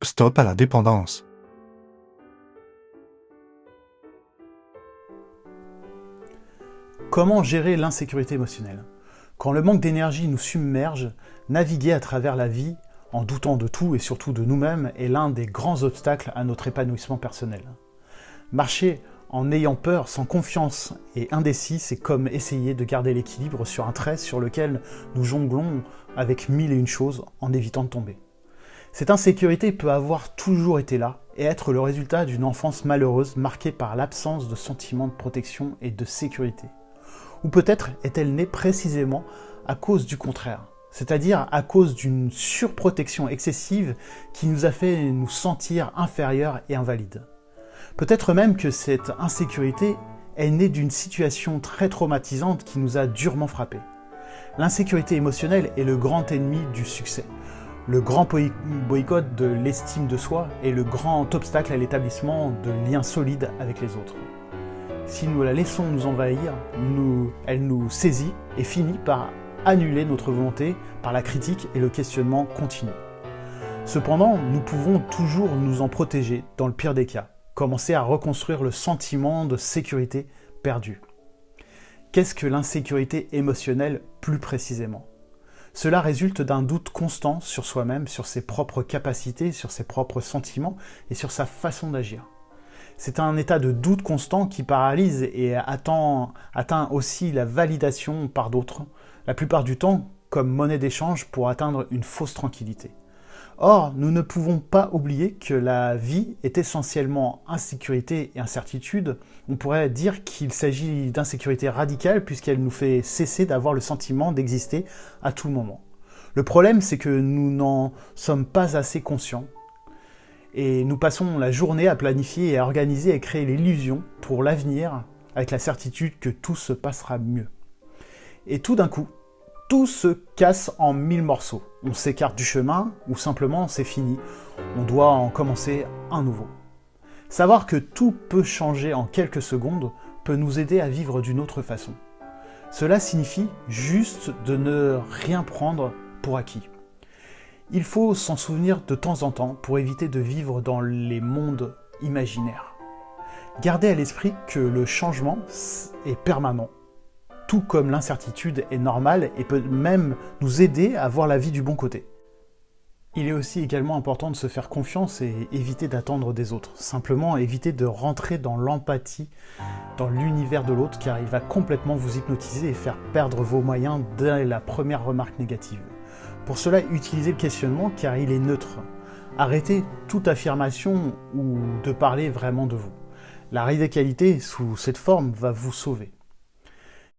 Stop à la dépendance. Comment gérer l'insécurité émotionnelle? Quand le manque d'énergie nous submerge, naviguer à travers la vie en doutant de tout et surtout de nous-mêmes est l'un des grands obstacles à notre épanouissement personnel. Marcher en ayant peur, sans confiance et indécis, c'est comme essayer de garder l'équilibre sur un trait sur lequel nous jonglons avec mille et une choses en évitant de tomber. Cette insécurité peut avoir toujours été là et être le résultat d'une enfance malheureuse marquée par l'absence de sentiment de protection et de sécurité. Ou peut-être est-elle née précisément à cause du contraire, c'est-à-dire à cause d'une surprotection excessive qui nous a fait nous sentir inférieurs et invalides. Peut-être même que cette insécurité est née d'une situation très traumatisante qui nous a durement frappés. L'insécurité émotionnelle est le grand ennemi du succès, le grand boycott de l'estime de soi et le grand obstacle à l'établissement de liens solides avec les autres. Si nous la laissons nous envahir, elle nous saisit et finit par annuler notre volonté par la critique et le questionnement continu. Cependant, nous pouvons toujours nous en protéger dans le pire des cas, commencer à reconstruire le sentiment de sécurité perdu. Qu'est-ce que l'insécurité émotionnelle plus précisément? Cela résulte d'un doute constant sur soi-même, sur ses propres capacités, sur ses propres sentiments et sur sa façon d'agir. C'est un état de doute constant qui paralyse et atteint aussi la validation par d'autres, la plupart du temps comme monnaie d'échange pour atteindre une fausse tranquillité. Or, nous ne pouvons pas oublier que la vie est essentiellement insécurité et incertitude. On pourrait dire qu'il s'agit d'insécurité radicale puisqu'elle nous fait cesser d'avoir le sentiment d'exister à tout moment. Le problème, c'est que nous n'en sommes pas assez conscients. Et nous passons la journée à planifier et à organiser et créer l'illusion pour l'avenir avec la certitude que tout se passera mieux. Et tout d'un coup, tout se casse en 1000 morceaux. On s'écarte du chemin ou simplement c'est fini. On doit en commencer un nouveau. Savoir que tout peut changer en quelques secondes peut nous aider à vivre d'une autre façon. Cela signifie juste de ne rien prendre pour acquis. Il faut s'en souvenir de temps en temps pour éviter de vivre dans les mondes imaginaires. Gardez à l'esprit que le changement est permanent, tout comme l'incertitude est normale et peut même nous aider à voir la vie du bon côté. Il est aussi également important de se faire confiance et éviter d'attendre des autres. Simplement éviter de rentrer dans l'empathie, dans l'univers de l'autre, car il va complètement vous hypnotiser et faire perdre vos moyens dès la première remarque négative. Pour cela, utilisez le questionnement car il est neutre. Arrêtez toute affirmation ou de parler vraiment de vous. La radicalité sous cette forme va vous sauver.